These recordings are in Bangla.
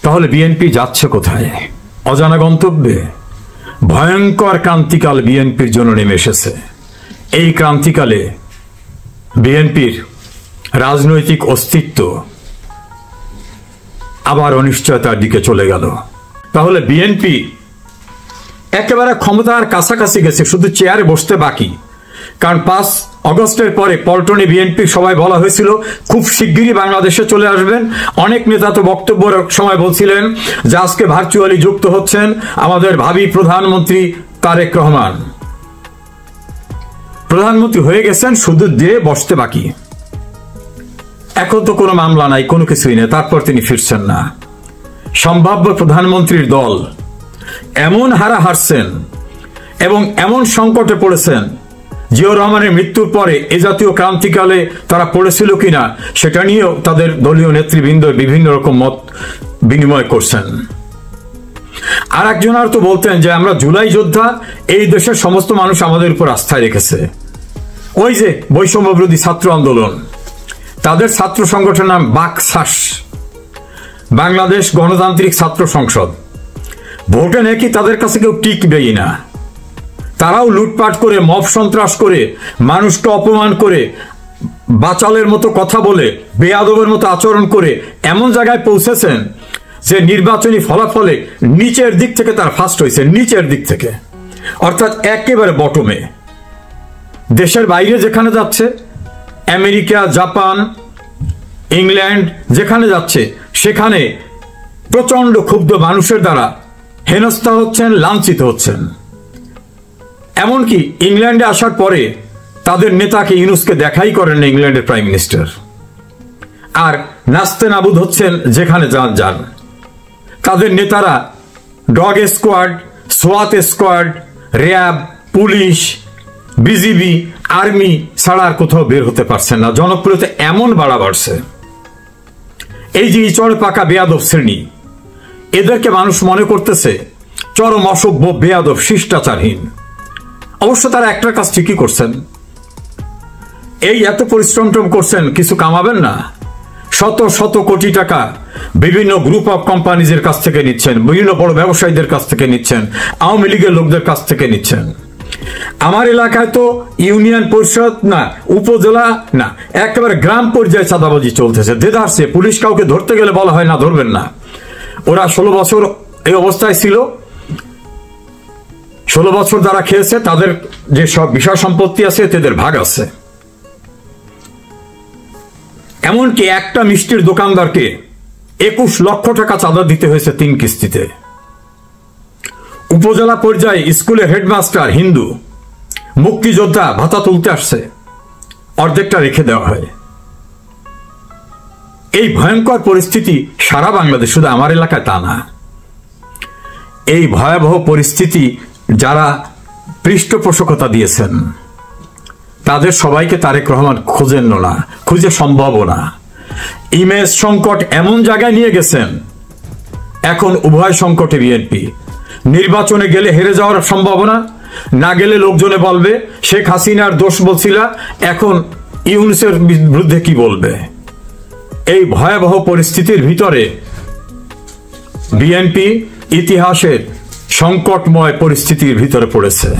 তাহলে বিএনপি যাচ্ছে কোথায়? অজানা গন্তব্যে। ভয়ঙ্কর ক্রান্তিকাল বিএনপির জন্য নেমে এসেছে। এই ক্রান্তিকালে বিএনপির রাজনৈতিক অস্তিত্ব আবার অনিশ্চয়তার দিকে চলে গেল। তাহলে বিএনপি একেবারে ক্ষমতার কাছাকাছি গেছে, শুধু চেয়ারে বসতে বাকি। কারণ 5 আগস্টের পরে পল্টনে বিএনপি সবাই বলা হয়েছিল খুব শিগগিরই বাংলাদেশে চলে আসবেন। অনেক নেতা তো বক্তব্যের সময় বলছিলেন যে আজকে ভার্চুয়ালি যুক্ত হচ্ছেন আমাদের ভাবি প্রধানমন্ত্রী তারেক রহমান। প্রধানমন্ত্রী হয়ে গেছেন, শুধু দিয়ে বসতে বাকি। এখন তো কোনো মামলা নাই, কোনো কিছুই নেই, তারপর তিনি ফিরছেন না। সম্ভাব্য প্রধানমন্ত্রীর দল এমন হারছেন এবং এমন সংকটে পড়েছেন, জিয়াউর রহমানের মৃত্যুর পরে এ জাতীয় ক্রান্তিকালে তারা পড়েছিল কিনা সেটা নিয়েও তাদের দলীয় নেতৃবৃন্দ বিভিন্ন রকম মত বিনিময় করছেন। আর একজন আর তো বলতেন যে আমরা জুলাই যোদ্ধা, এই দেশের সমস্ত মানুষ আমাদের উপর আস্থা রেখেছে। ওই যে বৈষম্য বিরোধী ছাত্র আন্দোলন, তাদের ছাত্র সংগঠনের নাম বাকশাস, বাংলাদেশ গণতান্ত্রিক ছাত্র সংসদ। ভোটে নাকি তাদের কাছে কেউ টিকবেই না। তারাও লুটপাট করে, মব সন্ত্রাস করে, মানুষকে অপমান করে, বাচালের মতো কথা বলে, বেয়াদবের মতো আচরণ করে এমন জায়গায় পৌঁছেছেন যে নির্বাচনী ফলাফলে নিচের দিক থেকে তার ফার্স্ট হয়েছে, নিচের দিক থেকে, অর্থাৎ একেবারে বটমে। দেশের বাইরে যেখানে যাচ্ছে, আমেরিকা, জাপান, ইংল্যান্ড যেখানে যাচ্ছে, সেখানে প্রচন্ড ক্ষুব্ধ মানুষের দ্বারা হেনস্থা হচ্ছেন, লাঞ্ছিত হচ্ছেন। এমনকি ইংল্যান্ডে আসার পরে তাদের নেতাকে ইউনুসকে দেখাই করেন না ইংল্যান্ডের প্রাইম মিনিস্টার। আর নাস্তে নাবুদ হচ্ছেন যেখানে যান। তাদের নেতারা ডগ স্কোয়াড, সোয়াত squad, RAB, police, BGB, army ছাড়া আর কোথাও বের হতে পারছেন না। জনপ্রিয়তা এমন বাড়ছে, এই যে চড়ে পাকা বেয়াদব শ্রেণী, এদেরকে মানুষ মনে করতেছে চরম অসভ্য, বেয়াদব, শিষ্টাচারহীন। অবশ্য তারা একটা কাজ ঠিকই করছেন, এই এত পরিশ্রম করছেন, কিছু কামাবেন না। শত শত কোটি টাকা বিভিন্ন গ্রুপ অফ কোম্পানিজের কাছ থেকে নিচ্ছেন, বিভিন্ন বড় ব্যবসায়ীদের কাছ থেকে নিচ্ছেন, আওয়ামী লীগের লোকদের কাছ থেকে নিচ্ছেন। আমার এলাকায় তো ইউনিয়ন পরিষদ না, উপজেলা না, একেবারে গ্রাম পর্যায়ে চাঁদাবাজি চলতেছে, দেদারছে। পুলিশ কাউকে ধরতে গেলে বলা হয় না, ধরবেন না। ওরা 16 বছর এই অবস্থায় ছিল, 16 বছর যারা খেয়েছে তাদের যে সব বিষয় সম্পত্তি আছে তাদের ভাগ আছে। এমনকি একটা মিষ্টির দোকানদারকে 21 লক্ষ টাকা চাঁদা দিতে হয়েছে 3 কিস্তিতে। উপজেলা পর্যায়ে স্কুলের হেডমাস্টার হিন্দু, মুক্তিযোদ্ধা ভাতা তুলতে আসছে, অর্ধেকটা রেখে দেওয়া হয়। এই ভয়ঙ্কর পরিস্থিতি সারা বাংলাদেশ, শুধু আমার এলাকায় তা না। এই ভয়াবহ পরিস্থিতি যারা পৃষ্ঠপোষকতা দিয়েছেন তাদের সবাইকে তারেক রহমান খোঁজেন না, খুঁজে সম্ভব না। ইমেজ সংকট এমন জায়গায় নিয়ে গেছেন, এখন উভয় সংকটে বিএনপি। নির্বাচনে গেলে হেরে যাওয়ার সম্ভাবনা, না গেলে লোকজনে বলবে শেখ হাসিনার দোষ বলছিল, এখন ইউনূসের বিরুদ্ধে কি বলবে। এই ভয়াবহ পরিস্থিতির ভিতরে বিএনপি ইতিহাসের সংকটময় পরিস্থিতির ভিতরে পড়েছে।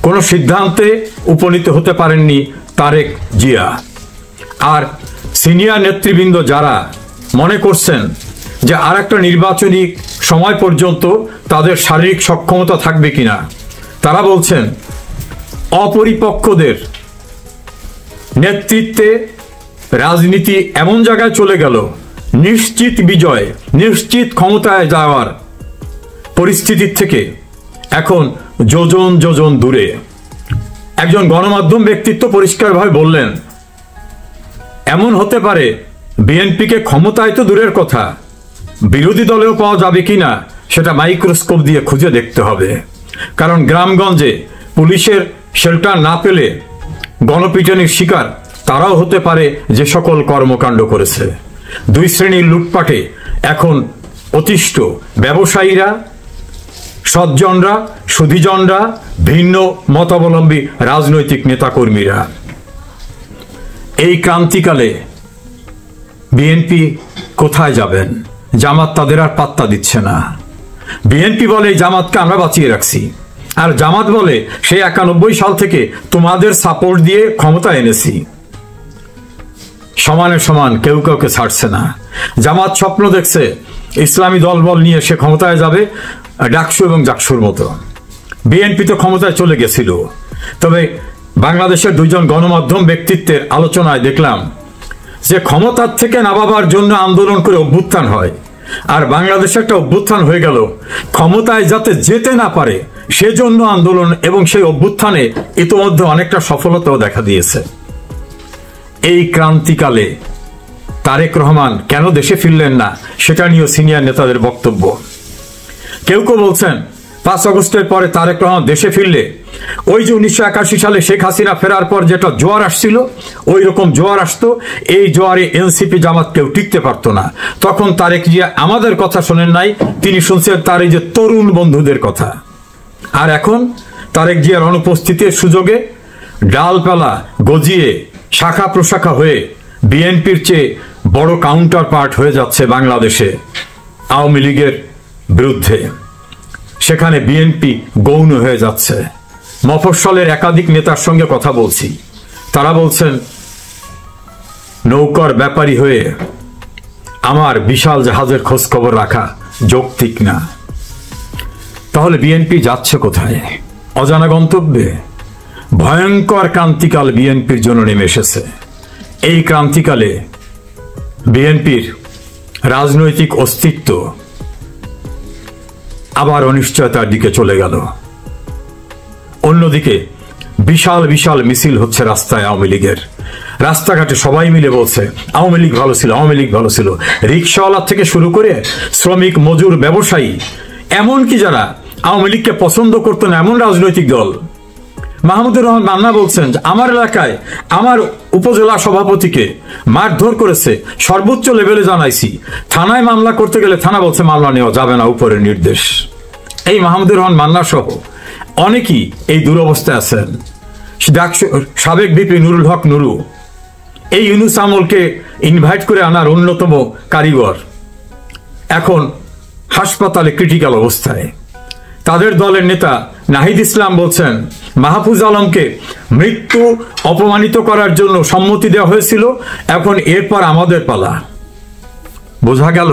কোন সিদ্ধান্তে উপনীত হতে পারেননি তারেক জিয়া। আর সিনিয়র নেতৃবৃন্দ যারা মনে করছেন যে আর একটা নির্বাচনী সময় পর্যন্ত তাদের শারীরিক সক্ষমতা থাকবে কিনা, তারা বলছেন অপরিপক্কদের নেতৃত্বে রাজনীতি এমন জায়গায় চলে গেল, নিশ্চিত বিজয়, নিশ্চিত ক্ষমতায় যাওয়ার পরিস্থিতির থেকে এখন যোজন যোজন দূরে। একজন গণমাধ্যম ব্যক্তিত্ব পরিষ্কারভাবে বললেন, এমন হতে পারে বিএনপিকে ক্ষমতায় তো দূরের কথা, বিরোধী দলেও পাওয়া যাবে কিনা সেটা মাইক্রোস্কোপ দিয়ে খুঁজে দেখতে হবে। কারণ গ্রামগঞ্জে পুলিশের শেল্টার না পেলে গণপিটুনির শিকার তারাও হতে পারে যে সকল কর্মকাণ্ড করেছে। 2 শ্রেণীর লুটপাটে এখন অতিষ্ঠ ব্যবসায়ীরা, সজ্জনরা, সুধীজনরা, ভিন্ন মতাবলম্বী রাজনৈতিক নেতাকর্মীরা। এই ক্রান্তিকালে বিএনপি কোথায় যাবেন? জামাত তাদের আর পাত্তা দিচ্ছে না। বিএনপি বলে এই জামাতকে আমরা বাঁচিয়ে রাখছি, আর জামাত বলে সেই 91 সাল থেকে তোমাদের সাপোর্ট দিয়ে ক্ষমতা এনেছি। সমানে সমান কেউ কাউকে ছাড়ছে না। জামাত স্বপ্ন দেখছে ইসলামী দলবল নিয়ে সে ক্ষমতায় যাবে ডাকসু এবং জাকসুর মতো। বিএনপি তো ক্ষমতায় চলে গেছিল। তবে বাংলাদেশের দুইজন গণমাধ্যম ব্যক্তিত্বের আলোচনায় দেখলাম যে ক্ষমতার থেকে নামাবার জন্য আন্দোলন করে অভ্যুত্থান হয়, আর বাংলাদেশে একটা অভ্যুত্থান হয়ে গেল ক্ষমতায় যাতে যেতে না পারে সেজন্য আন্দোলন, এবং সেই অভ্যুত্থানে ইতোমধ্যে অনেকটা সফলতাও দেখা দিয়েছে। এই ক্রান্তিকালে তারেক রহমান কেন দেশে ফিরলেন না সেটা নিয়েও সিনিয়র নেতাদের বক্তব্য। কেউ কেউ বলছেন 5 আগস্টের পরে তারেক রহমান দেশে ফিরলে ওই যে 1981 সালে শেখ হাসিনা ফেরার পর যেটা জোয়ার আসছিল ওই রকম জোয়ার আসতো। এই জোয়ারে এনসিপি জামাত কেউ টিকতে পারতো না। তখন তারেক জিয়া আমাদের কথা শোনেন নাই, তিনি শুনছেন তার এই যে তরুণ বন্ধুদের কথা। আর এখন তারেক জিয়ার অনুপস্থিতির সুযোগে ডালপালা গজিয়ে শাখা প্রশাখা হয়ে বিএনপির চেয়ে বড় কাউন্টার পার্ট হয়ে যাচ্ছে বাংলাদেশে আওয়ামী লীগের বিরুদ্ধে। সেখানে বিএনপি গৌণ হয়ে যাচ্ছে। মফস্বলের একাধিক নেতার সঙ্গে কথা বলছি, তারা বলছেন নৌকার ব্যাপারী হয়ে আমার বিশাল জাহাজের খোঁজ খবর রাখা যৌক্তিক না। তাহলে বিএনপি যাচ্ছে কোথায়? অজানা গন্তব্যে। ভয়ঙ্কর ক্রান্তিকাল বিএনপির জন্য নেমে এসেছে। এই ক্রান্তিকালে বিএনপির রাজনৈতিক অস্তিত্ব আবার অনিশ্চয়তার দিকে চলে গেল। অন্যদিকে বিশাল বিশাল মিছিল হচ্ছে রাস্তায় আওয়ামী লীগের। রাস্তাঘাটে সবাই মিলে বলছে আওয়ামী লীগ ভালো ছিল, আওয়ামী লীগ ভালো ছিল। রিক্সাওয়ালা থেকে শুরু করে শ্রমিক, মজুর, ব্যবসায়ী, এমনকি যারা আওয়ামী লীগকে পছন্দ করতো না এমন রাজনৈতিক দল, মাহমুদুর রহমান মান্না বলছেন আমার এলাকায় আমার উপজেলা সভাপতিকে মারধর করেছে, সর্বোচ্চ লেভেলে জানাইছি, থানায় মামলা করতে গেলে থানা বলছে মামলা নেওয়া যাবে না, উপরের নির্দেশ। এই মাহমুদুর রহমান মান্না সহ অনেকেই এই দুরবস্থায় আছেন। সাবেক বিপি নুরুল হক নুরু এই ইউনুস আমলকে ইনভাইট করে আনার অন্যতম কারিগর, এখন হাসপাতালে ক্রিটিক্যাল অবস্থায়। তাদের দলের নেতা নাহিদ ইসলাম বলছেন মাহফুজ আলমকে মৃত্যু অপমানিত করার জন্য সম্মতি দেওয়া হয়েছিল, এখন এরপর আমাদের পালা। বোঝা গেল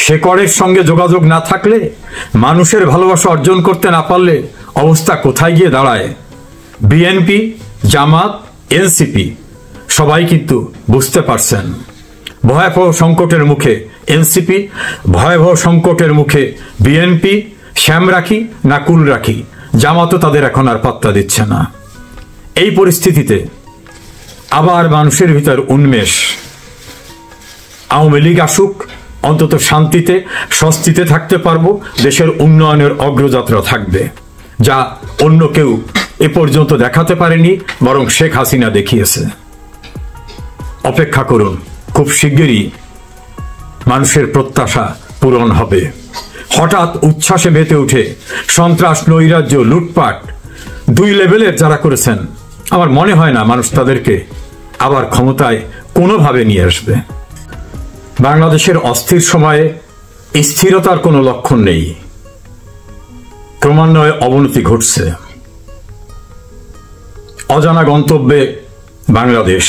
শেকড়ের সঙ্গে যোগাযোগ না থাকলে, মানুষের ভালোবাসা অর্জন করতে না পারলে অবস্থা কোথায় গিয়ে দাঁড়ায়। বিএনপি, জামাত, এনসিপি সবাই কিন্তু বুঝতে পারছেন ভয়াবহ সংকটের মুখে এনসিপি, ভয়াবহ সংকটের মুখে বিএনপি, শ্যাম রাখি না কুল রাখি, জামাতও তাদের এখন আর পাত্তা দিচ্ছে না। এই পরিস্থিতিতে আবার মানুষের ভিতর উন্মেষ, আওয়ামী লীগ আসুক, অন্তত শান্তিতে স্বস্তিতে থাকতে পারবো, দেশের উন্নয়নের অগ্রযাত্রা থাকবে, যা অন্য কেউ এ পর্যন্ত দেখাতে পারেনি, বরং শেখ হাসিনা দেখিয়েছে। অপেক্ষা করুন, খুব শিগগিরই মানুষের প্রত্যাশা পূরণ হবে। হঠাৎ উচ্ছ্বাসে মেতে উঠে সন্ত্রাস, নৈরাজ্য, লুটপাট 2 লেভেলের যারা করেছেন, আমার মনে হয় না মানুষ তাদেরকে আবার ক্ষমতায় কোনোভাবে নিয়ে আসবে। বাংলাদেশের অস্থির সময়ে স্থিরতার কোনো লক্ষণ নেই, ক্রমান্বয়ে অবনতি ঘটছে। অজানা গন্তব্যে বাংলাদেশ,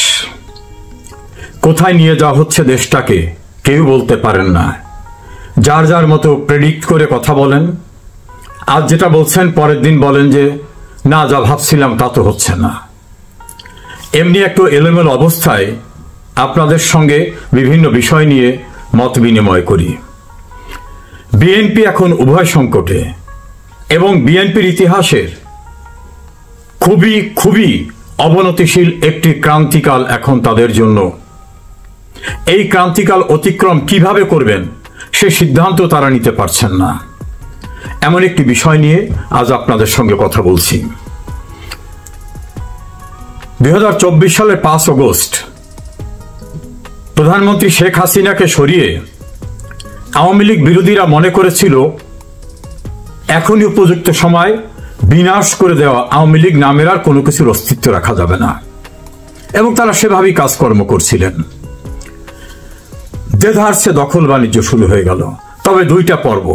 কোথায় নিয়ে যাওয়া হচ্ছে দেশটাকে কেউ বলতে পারেন না। যার যার মতো প্রেডিক্ট করে কথা বলেন, আজ যেটা বলছেন পরের দিন বলেন যে না, যা ভাবছিলাম তা তো হচ্ছে না। এমনি একটু এলোমেলো অবস্থায় আপনাদের সঙ্গে বিভিন্ন বিষয় নিয়ে মত বিনিময় করি। বিএনপি এখন উভয় সংকটে, এবং বিএনপির ইতিহাসের খুবই খুবই অবনতিশীল একটি ক্রান্তিকাল এখন তাদের জন্য। এই ক্রান্তিকাল অতিক্রম কিভাবে করবেন সে সিদ্ধান্ত তারা নিতে পারছেন না। এমন একটি বিষয় নিয়ে আজ আপনাদের সঙ্গে কথা বলছি। 2024 সালের 5 আগস্ট প্রধানমন্ত্রী শেখ হাসিনাকে সরিয়ে আওয়ামী লীগ বিরোধীরা মনে করেছিল এখনই উপযুক্ত সময় বিনাশ করে দেওয়া আওয়ামী লীগ নামের আর কোনো কিছুর অস্তিত্ব রাখা যাবে না, এবং তারা সেভাবেই কাজকর্ম করছিলেন। দেধারসে দখল বাণিজ্য শুরু হয়ে গেল। তবে দুইটা পর্ব।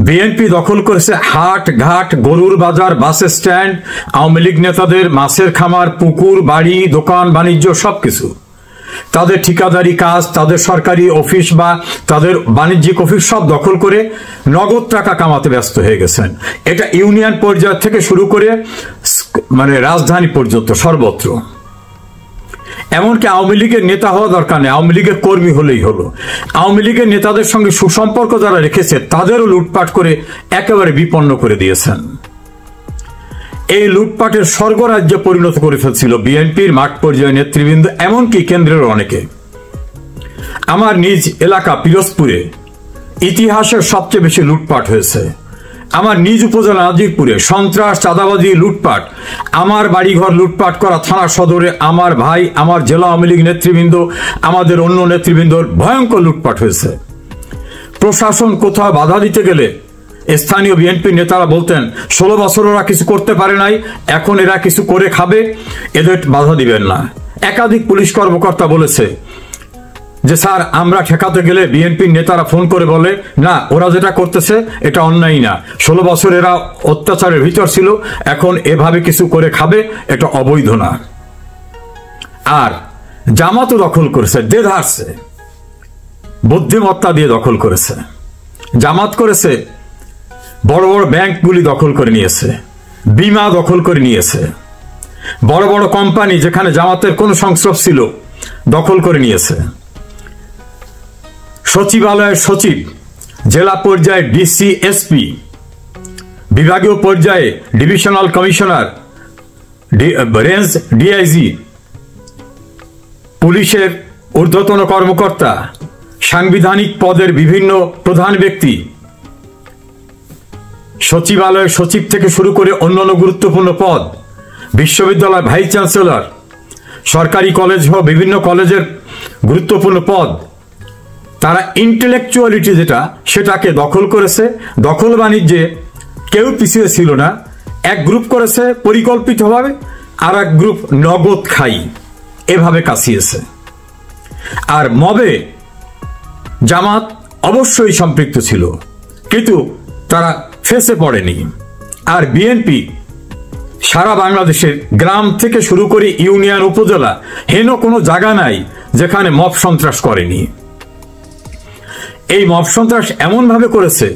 বিএনপি দখল করেছে হাট ঘাট, গরুর বাজার, বাস স্ট্যান্ড, আওয়ামী লীগ নেতাদের মাছের খামার, পুকুর, বাড়ি, দোকান বাণিজ্য সবকিছু, তাদের ঠিকাদারি কাজ, তাদের সরকারি অফিস বা তাদের বাণিজ্যিক অফিস সব দখল করে নগদ টাকা কামাতে ব্যস্ত হয়ে গেছেন। এটা ইউনিয়ন পর্যায় থেকে শুরু করে রাজধানী পর্যন্ত সর্বত্র। এমনকি আওয়ামী লীগের নেতা হওয়া দরকার নেই, আওয়ামী লীগের কর্মী হলেই হলো। আওয়ামী লীগের নেতাদের সঙ্গে সুসম্পর্ক যারা রেখেছে তাদেরও লুটপাট করে একেবারে বিপন্ন করে দিয়েছেন। এই লুটপাটের স্বর্গরাজ্যে পরিণত করে ফেলছিল বিএনপির মাঠ পর্যায়ে নেতৃবৃন্দ, এমনকি কেন্দ্রের অনেকে। আমার নিজ এলাকা পিরোজপুরে ইতিহাসের সবচেয়ে বেশি লুটপাট হয়েছে। আমার নিজ উপজেলা নাজিরপুরে সন্ত্রাস, চাঁদাবাজি, লুটপাট, আমার বাড়িঘর লুটপাট করা, থানা সদরে আমার ভাই, আমার জেলা আওয়ামী লীগ নেতৃবৃন্দ, আমাদের অন্য নেতৃবৃন্দর ভয়ঙ্কর লুটপাট হয়েছে। প্রশাসন কোথাও বাধা দিতে গেলে স্থানীয় বিএনপি নেতারা বলতেন 16 বছর ওরা কিছু করতে পারে নাই, এখন এরা কিছু করে খাবে, এদের বাধা দিবেন না। একাধিক পুলিশ কর্মকর্তা বলেছে যে স্যার আমরা ঠেকাতে গেলে বিএনপির নেতারা ফোন করে বলে না, ওরা যেটা করতেছে এটা অন্যায় না, 16 বছর এরা অত্যাচারের ভিতর ছিল, এখন এভাবে কিছু করে খাবে, এটা অবৈধ না। আর জামাতও দখল করেছে, দেধারসে বুদ্ধিমত্তা দিয়ে দখল করেছে। জামাত করেছে বড় বড় ব্যাংকগুলি দখল করে নিয়েছে, বিমা দখল করে নিয়েছে, বড় বড় কোম্পানি যেখানে জামাতের কোনো সংস্রব ছিল দখল করে নিয়েছে। সচিবালয়ের সচিব, জেলা পর্যায়ে ডিসি, এসপি, বিভাগীয় পর্যায়ে ডিভিশনাল কমিশনার, রেঞ্জ ডিআইজি, পুলিশের ঊর্ধ্বতন কর্মকর্তা, সাংবিধানিক পদের বিভিন্ন প্রধান ব্যক্তি, সচিবালয়ের সচিব থেকে শুরু করে অন্যান্য গুরুত্বপূর্ণ পদ, বিশ্ববিদ্যালয়ের ভাইস চ্যান্সেলর, সরকারি কলেজ সহ বিভিন্ন কলেজের গুরুত্বপূর্ণ পদ, তারা ইন্টেলেকচুয়ালিটি যেটা সেটাকে দখল করেছে। দখল বাণিজ্যে কেউ পিছিয়ে ছিল না। এক গ্রুপ করেছে পরিকল্পিতভাবে, আর এক গ্রুপ নগদ খাই এভাবে কাছিয়েছে। আর মবে জামাত অবশ্যই সম্পৃক্ত ছিল, কিন্তু তারা ফেসে পড়েনি। আর বিএনপি সারা বাংলাদেশের গ্রাম থেকে শুরু করে ইউনিয়ন, উপজেলা, হেন কোনো জায়গা নাই যেখানে মব সন্ত্রাস করেনি। এই মব সন্ত্রাস এমনভাবে করেছে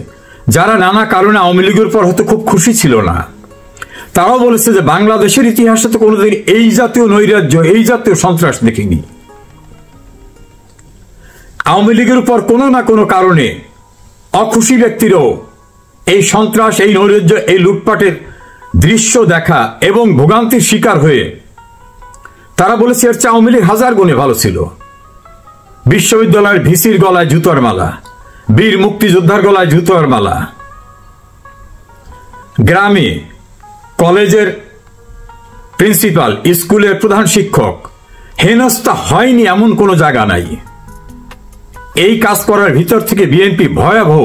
যারা নানা কারণে আওয়ামী লীগের উপর হয়তো খুব খুশি ছিল না, তারাও বলেছে যে বাংলাদেশের ইতিহাসে তো কোনোদিন এই জাতীয় নৈরাজ্য, এই জাতীয় সন্ত্রাস দেখিনি। আওয়ামী লীগের উপর কোনো না কোনো কারণে অখুশি ব্যক্তিরাও এই সন্ত্রাস, এই নৈরাজ্য, এই লুটপাটের দৃশ্য দেখা এবং ভোগান্তির শিকার হয়ে তারা বলেছে এর চেয়ে আওয়ামী লীগ হাজার গুণে ভালো ছিল। বিশ্ববিদ্যালয়ের ভিসির গলায় জুতোর মালা, বীর মুক্তিযোদ্ধার গলায় জুতোর মালা, গ্রামে কলেজের প্রিন্সিপাল, স্কুলের প্রধান শিক্ষক হেনস্থা হয়নি এমন কোনো জায়গা নাই। এই কাজ করার ভিতর থেকে বিএনপি ভয়াবহ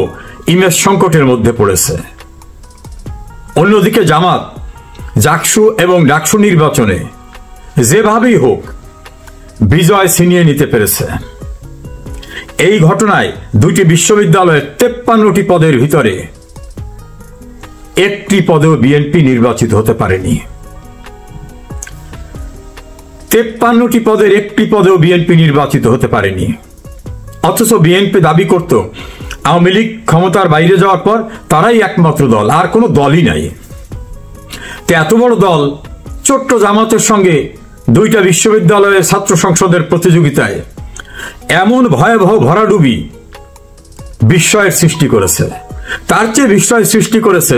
ইমেজ সংকটের মধ্যে পড়েছে। অন্যদিকে জামাত জাকসু এবং ডাকসু নির্বাচনে যেভাবেই হোক বিজয় ছিনিয়ে নিতে পেরেছে। এই ঘটনায় দুটি বিশ্ববিদ্যালয়ের 53টি পদের ভিতরে একটি পদেও বিএনপি নির্বাচিত হতে পারেনি। 53টি পদের একটি পদেও বিএনপি নির্বাচিত হতে পারেনি। অথচ বিএনপি দাবি করত আওয়ামী লীগ ক্ষমতার বাইরে যাওয়ার পর তারাই একমাত্র দল, আর কোনো দলই নাই। তো এত বড় দল ছোট্ট জামাতের সঙ্গে দুইটা বিশ্ববিদ্যালয়ের ছাত্র সংসদের প্রতিযোগিতায় এমন ভয়াবহ ভরাডুবি বিস্ময়ের সৃষ্টি করেছে। তার চেয়ে বিস্ময় সৃষ্টি করেছে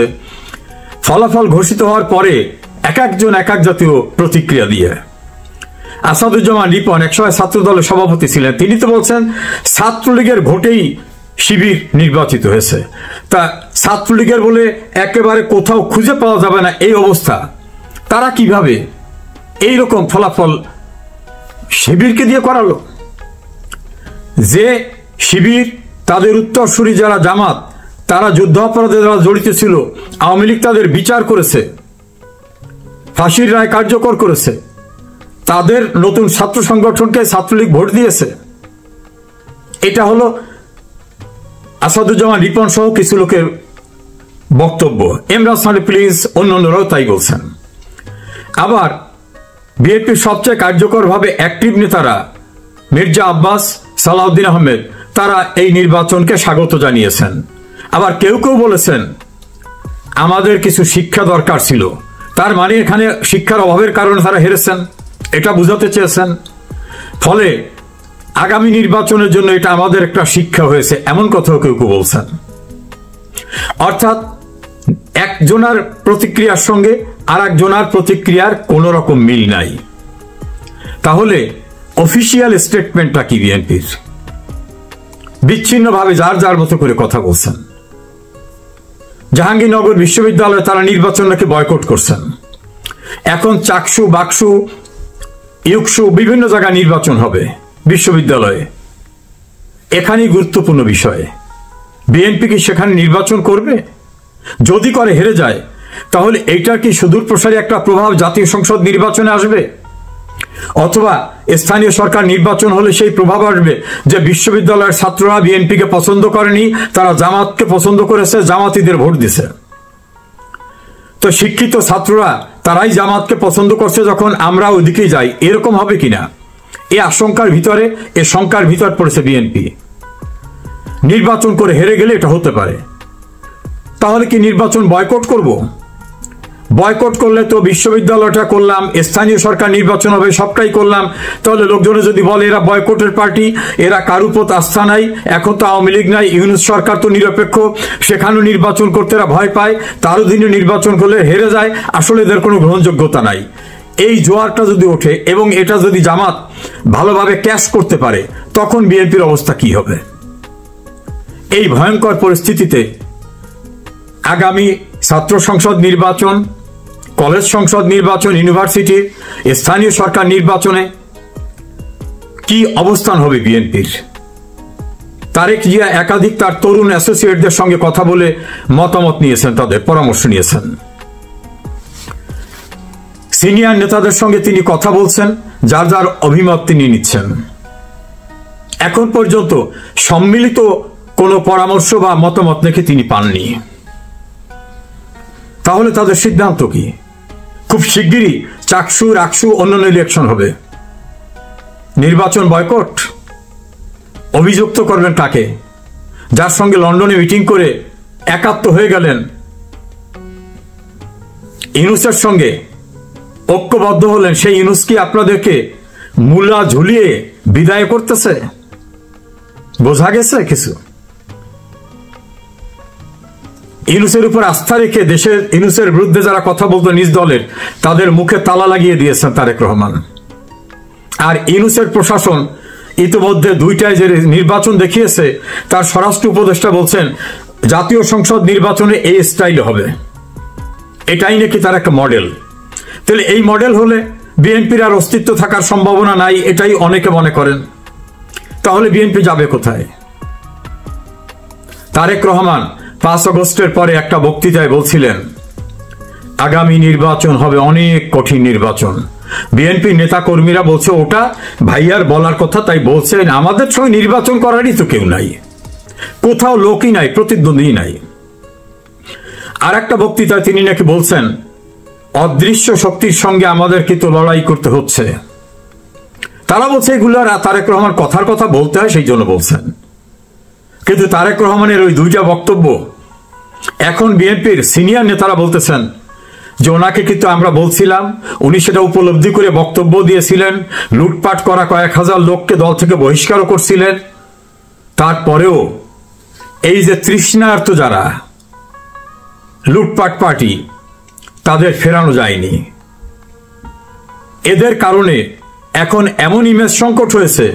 ফলাফল ঘোষিত হওয়ার পরে এক একজন এক এক জাতীয় প্রতিক্রিয়া দিয়ে। আসাদুজ্জামান রিপন একসময় ছাত্র দলের সভাপতি ছিলেন, তিনি তো বলছেন ছাত্রলীগের ভোটেই শিবির নির্বাচিত হয়েছে। তা ছাত্রলীগের বলে একেবারে কোথাও খুঁজে পাওয়া যাবে না এই অবস্থা, তারা কিভাবে এইরকম ফলাফল শিবিরকে দিয়ে করালো? যে শিবির তাদের উত্তরসূরি যারা জামাত, তারা যুদ্ধাপরাধে যারা জড়িত ছিল, আওয়ামী লীগ তাদের বিচার করেছে, ফাঁসির রায় কার্যকর করেছে, তাদের নতুন ছাত্র সংগঠনকে ছাত্রলীগ ভোট দিয়েছে। এটা হলো আসাদুজ্জামান রিপন সহ কিছু লোকের বক্তব্য। এমরান সানি প্লিজ অন্যান্যরাও তাই বলছেন। আবার বিএনপির সবচেয়ে কার্যকরভাবে অ্যাক্টিভ নেতারা মির্জা আব্বাস, সালাউদ্দিন আহমেদ, তারা এই নির্বাচনকে স্বাগত জানিয়েছেন। আবার কেউ কেউ বলেছেন আমাদের কিছু শিক্ষা দরকার ছিল, তার মানে এখানে শিক্ষার অভাবের কারণে তারা হেরেছেন, এটা বুঝাতে চেয়েছেন। ফলে আগামী নির্বাচনের জন্য এটা আমাদের একটা শিক্ষা হয়েছে, এমন কথাও কেউ কেউ বলছেন। অর্থাৎ একজনের প্রতিক্রিয়ার সঙ্গে আর একজনের প্রতিক্রিয়ার কোন রকম মিল নাই। তাহলে অফিসিয়াল স্টেটমেন্টটা কি বিএনপির? বিচ্ছিন্নভাবে যার যার মতো করে কথা বলছেন। জাহাঙ্গীরনগর বিশ্ববিদ্যালয়ে তারা নির্বাচনটাকে বয়কট করছেন। এখন চাকসু, বাকসু, ইউকসু বিভিন্ন জায়গায় নির্বাচন হবে বিশ্ববিদ্যালয়ে। এখানেই গুরুত্বপূর্ণ বিষয়, বিএনপি কি সেখানে নির্বাচন করবে? যদি করে হেরে যায়, তাহলে এইটার কি সুদূর প্রসারী একটা প্রভাব জাতীয় সংসদ নির্বাচনে আসবে? অথবা স্থানীয় সরকার নির্বাচন হলে সেই প্রভাব আসবে যে বিশ্ববিদ্যালয়ের ছাত্ররা বিএনপিকে পছন্দ করেনি, তারা জামাতকে পছন্দ করেছে, জামাতিদের ভোট দিছে। তো শিক্ষিত ছাত্ররা তারাই জামাতকে পছন্দ করছে, যখন আমরা ওইদিকেই যাই, এরকম হবে কিনা এই আশঙ্কার ভিতরে, এ শঙ্কার ভিতর পড়েছে বিএনপি। নির্বাচন করে হেরে গেলে এটা হতে পারে। তাহলে কি নির্বাচন বয়কট করব? বয়কট করলে তো বিশ্ববিদ্যালয়টা করলাম, স্থানীয় সরকার নির্বাচন হবে, সবটাই করলাম। তাহলে লোকজনে যদি বলে এরা বয়কটের পার্টি, এরা কারুর উপর আস্থা নাই, এখন তো আওয়ামী লীগ নাই, ইউনূস সরকার তো নিরপেক্ষ, সেখানেও নির্বাচন করতে এরা ভয় পায়, তার অধীনে নির্বাচন করলে হেরে যায়, আসলে এদের কোনো গ্রহণযোগ্যতা নাই, এই জোয়ারটা যদি ওঠে এবং এটা যদি জামাত ভালোভাবে ক্যাশ করতে পারে, তখন বিএনপির অবস্থা কি হবে? এই ভয়ঙ্কর পরিস্থিতিতে আগামী ছাত্র সংসদ নির্বাচন, কলেজ সংসদ নির্বাচন, ইউনিভার্সিটির স্থানীয় সরকার নির্বাচনে কি অবস্থান হবে বিএনপির? তারেক জিয়া একাধিক তার তরুণ অ্যাসোসিয়েটদের সঙ্গে কথা বলে মতামত নিয়েছেন, তাদের পরামর্শ নিয়েছেন। সিনিয়র নেতাদের সঙ্গে তিনি কথা বলছেন, যার যার অভিমত তিনি নিচ্ছেন। এখন পর্যন্ত সম্মিলিত কোনো পরামর্শ বা মতামত নাকি তিনি পাননি। তাহলে তাদের সিদ্ধান্ত কি? খুব শিগগিরই চাকসু, রাকসু, অন্যান্য ইলেকশন হবে, নির্বাচন বয়কট। অভিযুক্ত করবেন কাকে? যার সঙ্গে লন্ডনে মিটিং করে একাত্ম হয়ে গেলেন, ইউনূসের সঙ্গে ঐক্যবদ্ধ হলেন, সেই ইউনূস কি আপনাদেরকে মূলা ঝুলিয়ে বিদায় করতেছে? বোঝা গেছে কিছু? ইউনূসের উপর আস্থা রেখে দেশের ইউনূসের বিরুদ্ধে যারা কথা বলতো নিজ দলের, তাদের মুখে তালা লাগিয়ে দিয়েছেন তারেক রহমান। আর ইউনূসের প্রশাসন ইতিমধ্যে দুইটায় যে নির্বাচন দেখিয়েছে, তার স্বরাষ্ট্র উপদেষ্টা বলছেন জাতীয় সংসদ নির্বাচনে এই স্টাইল হবে, এটাই নাকি তার একটা মডেল। তাহলে এই মডেল হলে বিএনপির আর অস্তিত্ব থাকার সম্ভাবনা নাই, এটাই অনেকে মনে করেন। তাহলে বিএনপি যাবে কোথায়? তারেক রহমান 5 আগস্টের পরে একটা বক্তৃতায় বলছিলেন আগামী নির্বাচন হবে অনেক কঠিন নির্বাচন। বিএনপি নেতা কর্মীরা বলছে ওটা ভাইয়ার বলার কথা, তাই বলছেন আমাদের সঙ্গে নির্বাচন করারই তো কেউ নাই, কোথাও লোকই নাই, প্রতিদ্বন্দ্বী নাই। আর একটা বক্তৃতায় তিনি নাকি বলছেন অদৃশ্য শক্তির সঙ্গে আমাদেরকে তো লড়াই করতে হচ্ছে। তারা বলছে এগুলো তারেক রহমান কথার কথা বলতে হয়, সেই জন্য বলছেন। কিন্তু তারেক রহমানের ওই দুইটা বক্তব্য এখন বিএনপির সিনিয়র নেতারা বলতেছেন যে ওনাকে কিন্তু আমরা বলছিলাম, উনি সেটা উপলব্ধি করে বক্তব্য দিয়েছিলেন, লুটপাট করা কয়েক হাজার লোককে দল থেকে বহিষ্কারও করছিলেন। তারপরেও এই যে তৃষ্ণার্ত যারা লুটপাট পার্টি, তাদের ফেরানো যায়নি। এদের কারণে এখন এমন ইমেজ সংকট হয়েছে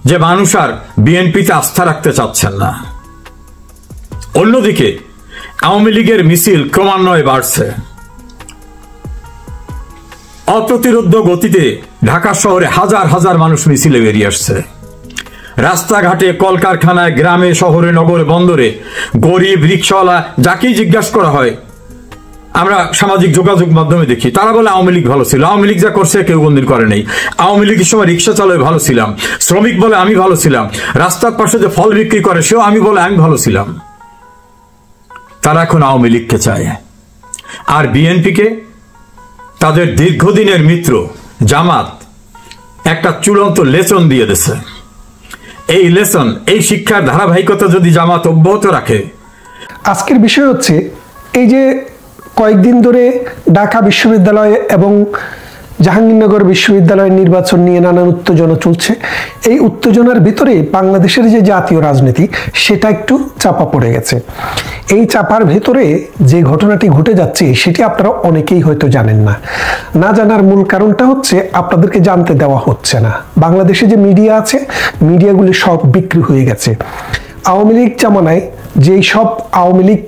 যে মানুষ আর বিএনপিতে আস্থা রাখতে চাচ্ছেন না। অন্যদিকে আওয়ামী লীগের মিছিল ক্রমান্বয়ে বাড়ছে। অপ্রতিরোধ্য গতিতে ঢাকা শহরে হাজার হাজার মানুষ মিছিলে বেরিয়ে আসছে। রাস্তাঘাটে, কলকারখানায়, গ্রামে, শহরে, নগরে, বন্দরে, গরিব, রিকশাওয়ালা, যাকেই জিজ্ঞাসা করা হয় আমরা সামাজিক যোগাযোগ মাধ্যমে দেখি, তারা বলে আওয়ামী লীগ ভালো ছিল, আওয়ামী লীগ যা করছে কেউ কোনদিন করে নেই, আওয়ামী লীগের সময় রিক্সা চালায় ভালো ছিলাম, শ্রমিক বলে আমি ভালো ছিলাম, রাস্তার পাশে যে ফল বিক্রি করে সেও আমি বলে আমি ভালো ছিলাম। তারা এখন আওয়ামী লীগকে চায়। আর বিএনপিকে তাদের দীর্ঘদিনের মিত্র জামাত একটা চূড়ান্ত লেসন দিয়ে দিছে। এই লেসন, এই শিক্ষার ধারাবাহিকতা যদি জামাত অব্যাহত রাখে। আজকের বিষয় হচ্ছে এই যে কয়েকদিন ধরে ঢাকা বিশ্ববিদ্যালয় এবং জাহাঙ্গীরনগর বিশ্ববিদ্যালয়ের নির্বাচন নিয়ে নানান উত্তেজনা চলছে। এই উত্তেজনার ভিতরে বাংলাদেশের যে জাতীয় রাজনীতি সেটা একটু চাপা পড়ে গেছে। এই চাপার ভেতরে যে ঘটনাটি ঘটে যাচ্ছে সেটি আপনারা অনেকেই হয়তো জানেন না। না জানার মূল কারণটা হচ্ছে আপনাদেরকে জানতে দেওয়া হচ্ছে না। বাংলাদেশে যে মিডিয়া আছে, মিডিয়াগুলি সব বিক্রি হয়ে গেছে। আওয়ামী লীগ জামানায় যেই সব আওয়ামী লীগ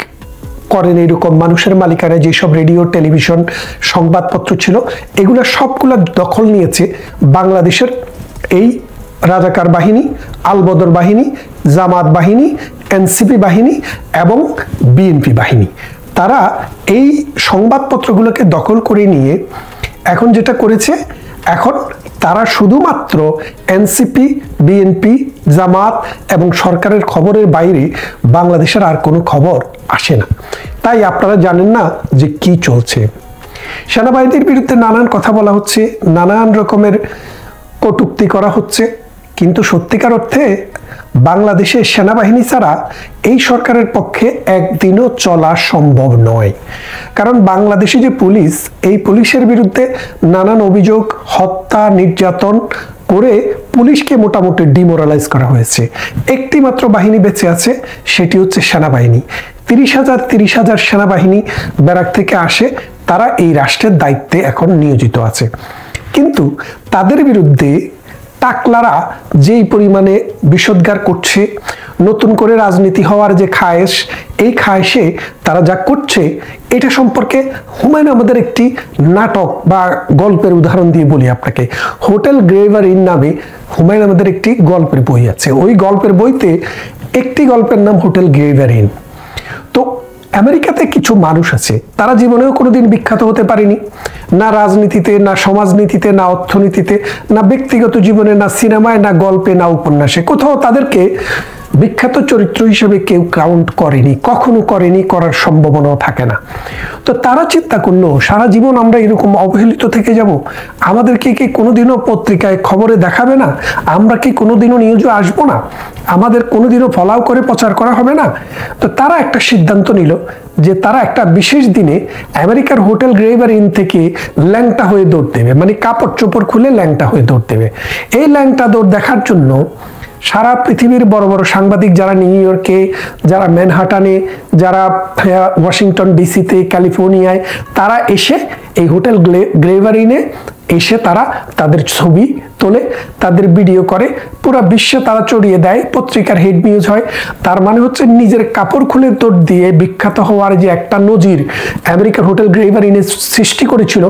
করেন এরকম মানুষের মালিকানায় যেসব রেডিও, টেলিভিশন, সংবাদপত্র ছিল, এগুলো সবগুলো দখল নিয়েছে বাংলাদেশের এই রাজাকার বাহিনী, আলবদর বাহিনী, জামাত বাহিনী, এনসিপি বাহিনী এবং বিএনপি বাহিনী। তারা এই সংবাদপত্রগুলোকে দখল করে নিয়ে এখন যেটা করেছে, এখন তারা শুধুমাত্র এনসিপি, বিএনপি, জামাত এবং সরকারের খবরের বাইরে বাংলাদেশের আর কোনো খবর আসে না। তাই আপনারা জানেন না যে কি চলছে। সেনাবাহিনীর বিরুদ্ধে নানান কথা বলা হচ্ছে, নানান রকমের কটূক্তি করা হচ্ছে, কিন্তু সত্যিকার অর্থে বাংলাদেশের সেনাবাহিনী ছাড়া এই সরকারের পক্ষে একদিনও চলা সম্ভব নয়। কারণ বাংলাদেশে যে পুলিশ, এই পুলিশের বিরুদ্ধে নানান অভিযোগ, হত্যা, নির্যাতন করে পুলিশকে মোটামুটি ডিমোরালাইজ করা হয়েছে। একটি মাত্র বাহিনী বেঁচে আছে, সেটি হচ্ছে সেনাবাহিনী। 30,000 সেনাবাহিনী ব্যারাক থেকে আসে, তারা এই রাষ্ট্রের দায়িত্বে এখন নিয়োজিত আছে। কিন্তু তাদের বিরুদ্ধে টাকলারা যেই পরিমাণে বিষোদ্গার করছে, নতুন করে রাজনীতি হওয়ার যে খায়েশ, এই খায়েশে তারা যা করছে, এটা সম্পর্কে হুমায়ুন আহমেদের একটি নাটক বা গল্পের উদাহরণ দিয়ে বলি আপনাকে। হোটেল গ্রেভার ইন নামে হুমায়ুন আহমেদের একটি গল্পের বই আছে। ওই গল্পের বইতে একটি গল্পের নাম হোটেল গ্রেভার ইন। তো আমেরিকাতে কিছু মানুষ আছে, তারা জীবনেও কোনোদিন বিখ্যাত হতে পারেনি, না রাজনীতিতে, না সমাজনীতিতে, না অর্থনীতিতে, না ব্যক্তিগত জীবনে, না সিনেমায়, না গল্পে, না উপন্যাসে। কোথাও তাদেরকে বিখ্যাত চরিত্র হিসেবে কেউ কাউন্ট করেনি, কখনো করেনি, করার সম্ভাবনাও থাকে না। তো তারা চিন্তা করলো, সারা জীবন আমরা এরকম অবহেলিত থেকে যাব, আমাদেরকে কি কোনোদিনও পত্রিকায় খবরে দেখাবে না, আমরা কি কোনোদিনও নিউজে আসবো না, আমাদের কোনোদিনও ফলাও করে প্রচার করা হবে না। তো তারা একটা সিদ্ধান্ত নিল যে তারা একটা বিশেষ দিনে আমেরিকার হোটেল গ্রেভার ইন থেকে ল্যাংটা হয়ে দৌড় দেবে, মানে কাপড় চোপড় খুলে ল্যাংটা হয়ে দৌড় দেবে। এই ল্যাংটা দৌড় দেখার জন্য সারা পৃথিবীর বড় বড় সাংবাদিক, যারা নিউ ইয়র্কে, যারা ম্যানহাটানে, যারা ওয়াশিংটন ডিসিতে, ক্যালিফোর্নিয়ায়, তারা এসে এই হোটেল গ্রেভার ইনে এসে তারা তাদের ছবি তোলে, তাদের ভিডিও করে, পুরো বিশ্বে তারা ছড়িয়ে দেয়, পত্রিকার হেড নিউজ হয়। তার মানে হচ্ছে নিজের কাপড় খুলে দৌড় দিয়ে বিখ্যাত হওয়ার যে একটা নজির আমেরিকার হোটেল গ্রেভার ইনে সৃষ্টি করেছিল,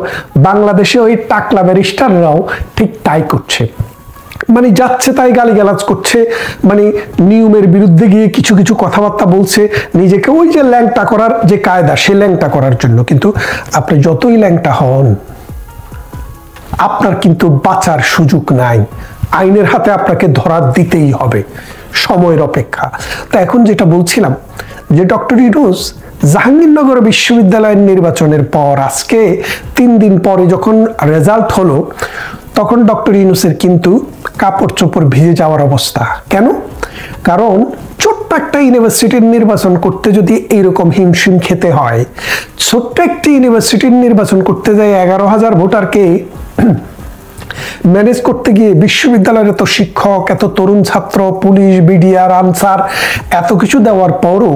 বাংলাদেশে ওই টাকলা ব্যারিস্টাররাও ঠিক তাই করছে। মানে যাচ্ছে তাই গালিগালাজ করছে, মানে নিয়মের বিরুদ্ধে গিয়ে কিছু কিছু কথাবার্তা বলছে, নিজেকে ওই যে ল্যাংটা করার যে কায়দা, সে ল্যাংটা করার জন্য। কিন্তু আপনি যতই ল্যাংটা হন, আপনার কিন্তু বাঁচার সুযোগ নাই, আইনের হাতে আপনাকে ধরা দিতেই হবে, সময়ের অপেক্ষা। তা এখন যেটা বলছিলাম যে ডক্টর ইউনূস জাহাঙ্গীরনগর বিশ্ববিদ্যালয়ের নির্বাচনের পর আজকে 3 দিন পরে যখন রেজাল্ট হলো, তখন ডক্টর ইউনূসের কিন্তু কাপড় চোপড় ভিজে যাওয়ার অবস্থা। কেন? কারণ ছোট্ট একটা ইউনিভার্সিটির নির্বাচন করতে যদি এইরকম হিমশিম খেতে হয়, ছোট্ট একটি ইউনিভার্সিটির নির্বাচন করতে যায় 11,000 ভোটারকে ম্যানেজ করতে গিয়ে, বিশ্ববিদ্যালয়ের এত শিক্ষক, এত তরুণ ছাত্র, পুলিশ, বিডিআর, আনসার, এত কিছু দেওয়ার পরও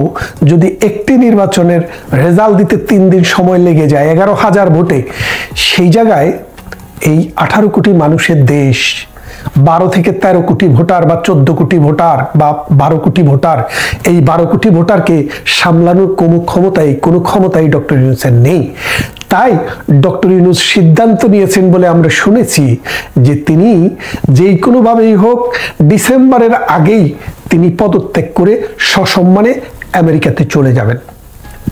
যদি একটি নির্বাচনের রেজাল্ট দিতে 3 দিন সময় লেগে যায় 11,000 ভোটে, সেই জায়গায় এই 18 কোটি মানুষের দেশ, 12 থেকে 13 কোটি ভোটার বা 14 কোটি ভোটার বা 12 কোটি ভোটার, এই 12 কোটি ভোটারকে সামলানোর কোনো ক্ষমতাই ডক্টর ইউনূসের নেই। তাই ডক্টর ইউনূস সিদ্ধান্ত নিয়েছেন বলে আমরা শুনেছি যে তিনি যেই কোনোভাবেই হোক ডিসেম্বরের আগেই তিনি পদত্যাগ করে সসম্মানে আমেরিকাতে চলে যাবেন।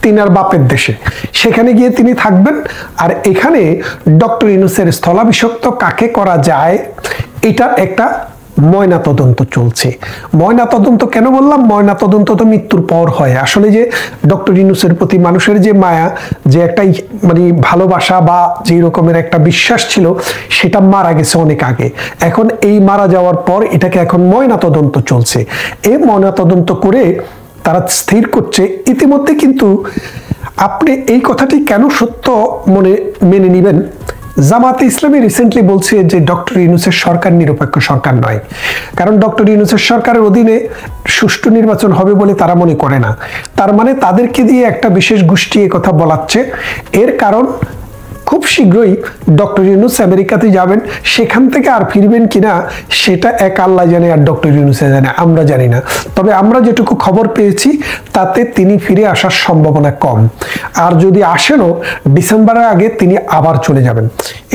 তিনার বাপের দেশে, সেখানে গিয়ে তিনি থাকবেন। আর এখানে ডক্টর ইউনূসের স্থলাভিষিক্ত কাকে করা যায় এটার একটা ময়না তদন্ত চলছে। ময়না তদন্ত কেন বললাম? ময়না তদন্ত তো মৃত্যুর পর হয়। আসলে যে ডক্টর ইউনূসের প্রতি মানুষের যে মায়া, যে একটা মানে ভালোবাসা বা যে রকমের একটা বিশ্বাস ছিল, সেটা মারা গেছে অনেক আগে। এখন এই মারা যাওয়ার পর এটাকে এখন ময়না তদন্ত চলছে। এই ময়না তদন্ত করে তারা স্থির করছে। ইতিমধ্যে কিন্তু আপনি এই কথাটি কেন সত্য মেনে নেবেন? জামাতে ইসলামী রিসেন্টলি বলছে যে ডক্টর ইউনূসের সরকার নিরপেক্ষ সরকার নয়, কারণ ডক্টর ইউনূসের সরকারের অধীনে সুষ্ঠু নির্বাচন হবে বলে তারা মনে করে না। তার মানে তাদেরকে দিয়ে একটা বিশেষ গোষ্ঠী কথা বলাচ্ছে। এর কারণ খুব শীঘ্রই ডক্টর ইউনূস আমেরিকাতে যাবেন, সেখান থেকে আর ফিরবেন কিনা সেটা এক আল্লাহ জানে আর ডক্টর ইউনূস জানে, আমরা জানি না। তবে আমরা যেটুকু খবর পেয়েছি তাতে তিনি ফিরে আসার সম্ভাবনা কম। আর যদি আসেনও ডিসেম্বরের আগে তিনি আবার চলে যাবেন।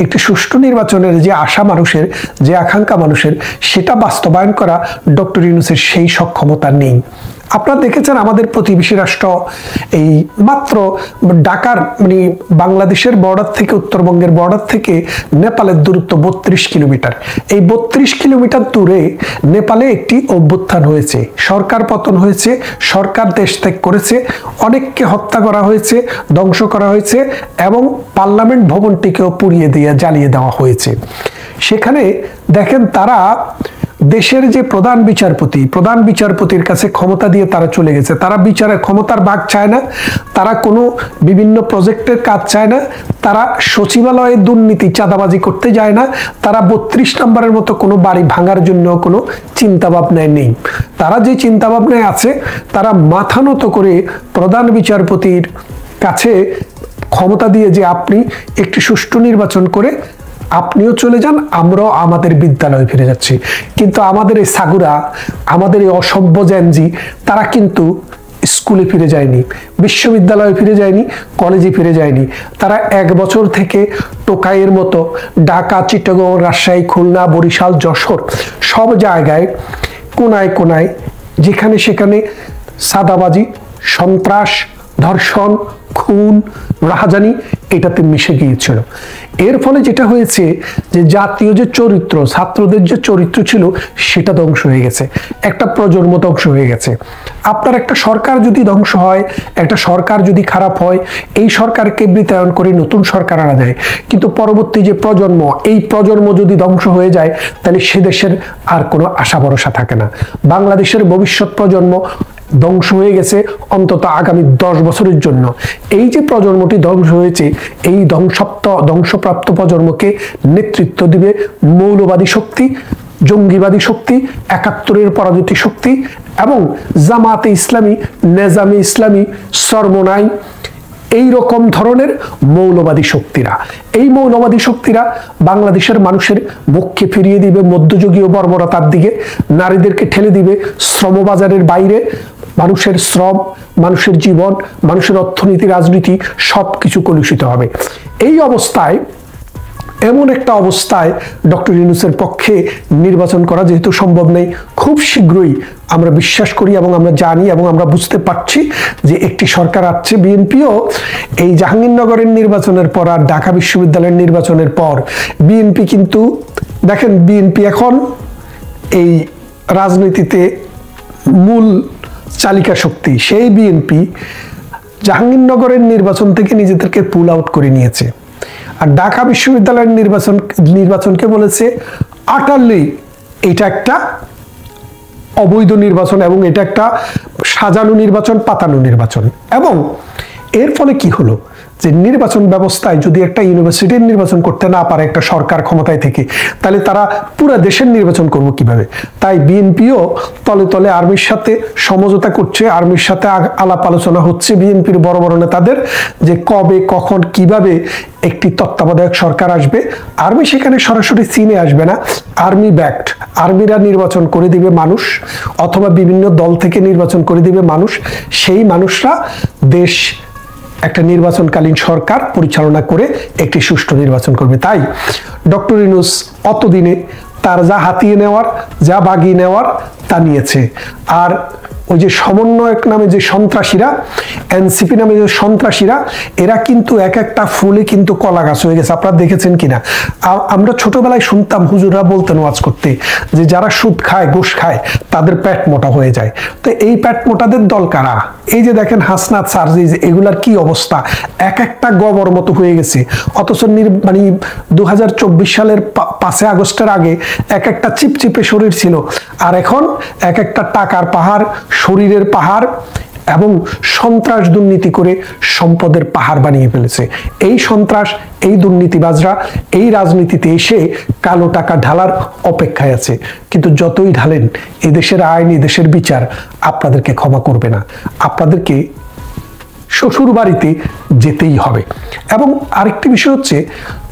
একটি সুষ্ঠু নির্বাচনের যে আশা মানুষের, যে আকাঙ্ক্ষা মানুষের, সেটা বাস্তবায়ন করা ডক্টর ইউনূসের সেই সক্ষমতা নেই। আপনারা দেখেছেন আমাদের প্রতিবেশী রাষ্ট্র এই মাত্র ঢাকার মানে বাংলাদেশের বর্ডার থেকে, উত্তরবঙ্গের বর্ডার থেকে নেপালের দূরত্ব 32 কিলোমিটার। এই 32 কিলোমিটার দূরে নেপালে একটি অভ্যুত্থান হয়েছে, সরকার পতন হয়েছে, সরকার দেশ ত্যাগ করেছে, অনেককে হত্যা করা হয়েছে, ধ্বংস করা হয়েছে এবং পার্লামেন্ট ভবনটিকেও পুড়িয়ে দিয়ে জ্বালিয়ে দেওয়া হয়েছে। সেখানে দেখেন তারা দেশের যে প্রধান বিচারপতির কাছে ক্ষমতা দিয়ে তারা চলে গেছে। তারা বিচারের ক্ষমতার ভাগ চায় না, তারা কোনো বিভিন্ন প্রজেক্টের কাজ চায় না, তারা সচিবালয়ে দুর্নীতি চাঁদাবাজি করতে যায় না, তারা 32 নম্বরের মতো কোনো বাড়ি ভাঙার জন্য কোনো চিন্তা ভাবনায় নেই। তারা যে চিন্তা ভাবনায় আছে, তারা মাথা নত করে প্রধান বিচারপতির কাছে ক্ষমতা দিয়ে যে আপনি একটি সুষ্ঠু নির্বাচন করে আপনিও চলে যান, আমরাও আমাদের বিদ্যালয়ে ফিরে যাচ্ছি। কিন্তু আমাদের এই সাগুরা, আমাদের এই অসভ্য জ্যানজি, তারা কিন্তু স্কুলে ফিরে যায়নি, বিশ্ববিদ্যালয়ে ফিরে যায়নি, কলেজে ফিরে যায়নি। তারা 1 বছর থেকে টোকাইয়ের মতো ঢাকা, চিটাগং, রাজশাহী, খুলনা, বরিশাল, যশোর সব জায়গায় কোনায় কোনায় যেখানে সেখানে সাদাবাজি, সন্ত্রাস, ধর্ষণ, খুন, রাহাজানি এটাতে মিশে গিয়েছিল। এর ফলে যেটা হয়েছে যে জাতীয় যে চরিত্র, ছাত্রদের যে চরিত্র ছিল সেটা ধ্বংস হয়ে গেছে, একটা প্রজন্ম ধ্বংস হয়ে গেছে। আপনার একটা সরকার যদি ধ্বংস হয়, একটা সরকার যদি খারাপ হয়, এই সরকারকে বিতাড়ন করে নতুন সরকার আনা যায়, কিন্তু পরবর্তী যে প্রজন্ম, এই প্রজন্ম যদি ধ্বংস হয়ে যায় তাহলে সে দেশের আর কোনো আশা ভরসা থাকে না। বাংলাদেশের ভবিষ্যৎ প্রজন্ম ধ্বংস হয়ে গেছে অন্তত আগামী 10 বছরের জন্য। এই যে প্রজন্মটি ধ্বংস হয়েছে, এই ধ্বংসপ্রাপ্ত প্রজন্মকে নেতৃত্ব দিবে মৌলবাদী শক্তি, জঙ্গিবাদী শক্তি, 71-এর পরাজিত শক্তি এবং জামাতে ইসলামী, নেজামে ইসলামী, সরমনাই, এই রকম ধরনের মৌলবাদী শক্তিরা। এই মৌলবাদী শক্তিরা বাংলাদেশের মানুষের মুখকে ফিরিয়ে দিবে মধ্যযুগীয় বর্বরতার দিকে, নারীদেরকে ঠেলে দিবে শ্রমবাজারের বাইরে। মানুষের শ্রম, মানুষের জীবন, মানুষের অর্থনীতি, রাজনীতি সবকিছু কলুষিত হবে। এই অবস্থায়, এমন একটা অবস্থায় ডক্টর ইউনূসের পক্ষে নির্বাচন করা যেহেতু সম্ভব নেই, খুব শীঘ্রই আমরা বিশ্বাস করি এবং আমরা জানি এবং আমরা বুঝতে পারছি যে একটি সরকার আসছে। বিএনপিও এই জাহাঙ্গীরনগরের নির্বাচনের পর আর ঢাকা বিশ্ববিদ্যালয়ের নির্বাচনের পর বিএনপি কিন্তু দেখেন, বিএনপি এখন এই রাজনীতিতে মূল চালিকা শক্তি। সেই বিএনপি জাহাঙ্গীরনগরের নির্বাচন থেকে নিজেদেরকে পুল আউট করে নিয়েছে, আর ঢাকা বিশ্ববিদ্যালয়ের নির্বাচনকে বলেছে আটারলি এটা একটা অবৈধ নির্বাচন এবং এটা একটা সাজানো নির্বাচন, পাতানো নির্বাচন। এবং এর ফলে কি হলো যে নির্বাচন ব্যবস্থায় যদি একটা ইউনিভার্সিটির নির্বাচন করতে না পারে একটা সরকার ক্ষমতায় থেকে, তাহলে তারা পুরো দেশের নির্বাচন করবে কিভাবে? তাই বিএনপিও তলে তলে আর্মির সাথে সমঝোতা করছে, আর্মির সাথে আলাপ আলোচনা হচ্ছে বিএনপির বড় বড় নেতাদের যে কবে, কখন, কিভাবে একটি তত্ত্বাবধায়ক সরকার আসবে। আর্মি সেখানে সরাসরি চীনে আসবে না, আর্মি ব্যাকড, আর্মিরা নির্বাচন করে দিবে মানুষ, অথবা বিভিন্ন দল থেকে নির্বাচন করে দিবে মানুষ। সেই মানুষরা দেশ একটা নির্বাচনকালীন সরকার পরিচালনা করে একটি সুষ্ঠু নির্বাচন করবে। তাই ডক্টর ইউনূস অতদিনে তার যা হাতিয়ে নেওয়ার, যা বাগিয়ে নেওয়ার তা নিয়েছে। আর ওই যে সমন্বয়ক নামে যে সন্ত্রাসীরা, এনসিপি নামে যে সন্ত্রাসীরা, এরা কিন্তু এক একটা ফুলে কিন্তু কলা গাছ হয়ে গেছে। আপনারা দেখেছেন কিনা? আমরা ছোটবেলায় শুনতাম হুজুররা বলতেন ওয়াজ করতে যে যারা সুদ খায়, ঘুষ খায়, তাদের পেট মোটা হয়ে যায়। তো এই পেট মোটাদের দল কারা? এই যে দেখেন হাসনাত, সার্জিজ, এগুলার কি অবস্থা, এক একটা গবর মতো হয়ে গেছে। অথচ মানে 2024 সালের 5 আগস্টের আগে এক একটা চিপচিপে শরীর ছিল, আর এখন এক একটা টাকার পাহাড়, শরীরের পাহাড় এবং সন্ত্রাস দুর্নীতি করে সম্পদের পাহাড় বানিয়ে ফেলেছে। এই সন্ত্রাস, এই দুর্নীতিবাজরা এই রাজনীতিতে এসে কালো টাকা ঢালার অপেক্ষায় আছে। কিন্তু যতই ঢালেন, এদেশের আইন, এদেশের বিচার আপনাদেরকে ক্ষমা করবে না। আপনাদেরকে শ্বশুর বাড়িতে যেতেই হবে। এবং আরেকটি বিষয় হচ্ছে,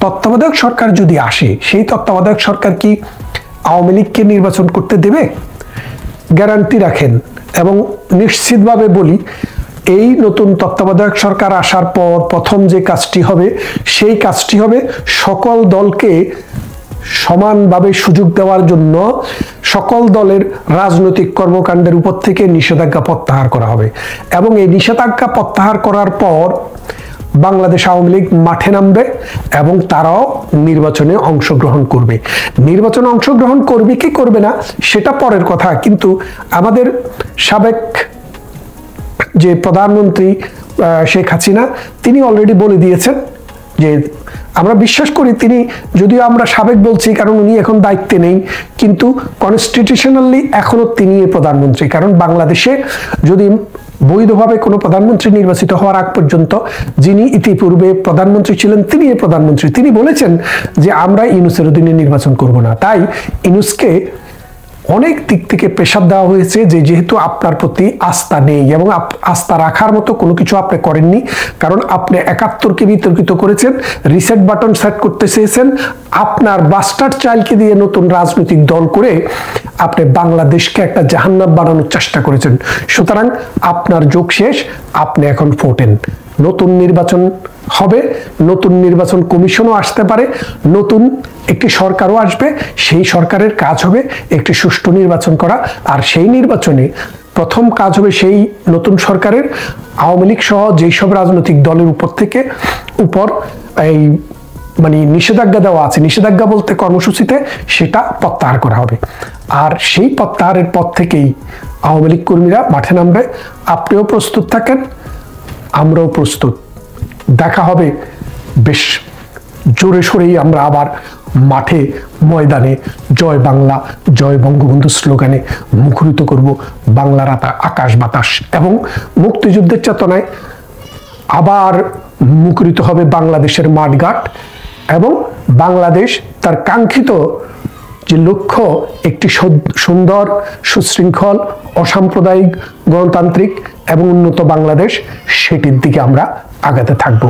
তত্ত্বাবধায়ক সরকার যদি আসে, সেই তত্ত্বাবধায়ক সরকার কি আওয়ামী লীগকে নির্বাচন করতে দেবে? গ্যারান্টি রাখেন। এবং নিশ্চিতভাবে বলি, এই নতুন তত্ত্বাবধায়ক সরকার আসার পর প্রথম যে কাজটি হবে, সেই কাজটি হবে সকল দলকে সমানভাবে সুযোগ দেওয়ার জন্য সকল দলের রাজনৈতিক কর্মকাণ্ডের উপর থেকে নিষেধাজ্ঞা প্রত্যাহার করা হবে। এবং এই নিষেধাজ্ঞা প্রত্যাহার করার পর বাংলাদেশ আওয়ামী লীগ মাঠে নামবে এবং তারাও নির্বাচনে অংশগ্রহণ করবে। নির্বাচনে অংশগ্রহণ করবে কি করবে না সেটা পরের কথা, কিন্তু আমাদের সাবেক যে প্রধানমন্ত্রী শেখ হাসিনা, তিনি অলরেডি বলে দিয়েছেন যে আমরা বিশ্বাস করি, তিনি, যদিও আমরা সাবেক বলছি কারণ উনি এখন দায়িত্বে নেই, কিন্তু কনস্টিটিউশনালি এখনো তিনি প্রধানমন্ত্রী। কারণ বাংলাদেশে যদি বৈধভাবে কোনো প্রধানমন্ত্রী নির্বাচিত হওয়ার আগ পর্যন্ত যিনি ইতিপূর্বে প্রধানমন্ত্রী ছিলেন, তিনি প্রধানমন্ত্রী। তিনি বলেছেন যে আমরা ইউনূসের অধীনে নির্বাচন করব না। তাই ইউনূসকে অনেক দিক থেকে প্রেসার দেওয়া হয়েছে যে যেহেতু আপনার প্রতি আস্থা নেই এবং আস্থা রাখার মতো কোনো কিছু আপনি করেননি, কারণ আপনি 71কে বিতর্কিত করেছেন, রিসেট বাটন সেট করতে চেয়েছেন, আপনার বাস্টার্ড চাইল্ডকে দিয়ে নতুন রাজনৈতিক দল করে আপনি বাংলাদেশকে একটা জাহান্নাম বানানোর চেষ্টা করেছেন। সুতরাং আপনার যোগ শেষ, আপনি এখন ফোটেন। নতুন নির্বাচন হবে, নতুন নির্বাচন কমিশনও আসতে পারে, নতুন একটি সরকারও আসবে। সেই সরকারের কাজ হবে একটি সুষ্ঠু নির্বাচন করা, আর সেই নির্বাচনে প্রথম কাজ হবে সেই নতুন সরকারের আওয়ামী লীগ সহ যেই সব রাজনৈতিক দলের উপর এই মানে নিষেধাজ্ঞা দেওয়া আছে, নিষেধাজ্ঞা বলতে কর্মসূচিতে, সেটা প্রত্যাহার করা হবে। আর সেই প্রত্যাহারের পর থেকেই আওয়ামী লীগ কর্মীরা মাঠে নামবে। আপনিও প্রস্তুত থাকেন, আমরাও প্রস্তুত। দেখা হবে বেশ জোরে সোরেই আমরা আবার মাঠে ময়দানে জয় বাংলা, জয় বঙ্গবন্ধু স্লোগানে মুখরিত করব বাংলার আকাশ বাতাস, এবং মুক্তিযুদ্ধের চেতনায় আবার মুখরিত হবে বাংলাদেশের মাঠঘাট, এবং বাংলাদেশ তার কাঙ্ক্ষিত যে লক্ষ্য, একটি সুন্দর, সুশৃঙ্খল, অসাম্প্রদায়িক, গণতান্ত্রিক এবং উন্নত বাংলাদেশ, সেটির দিকে আমরা আগাতে থাকব।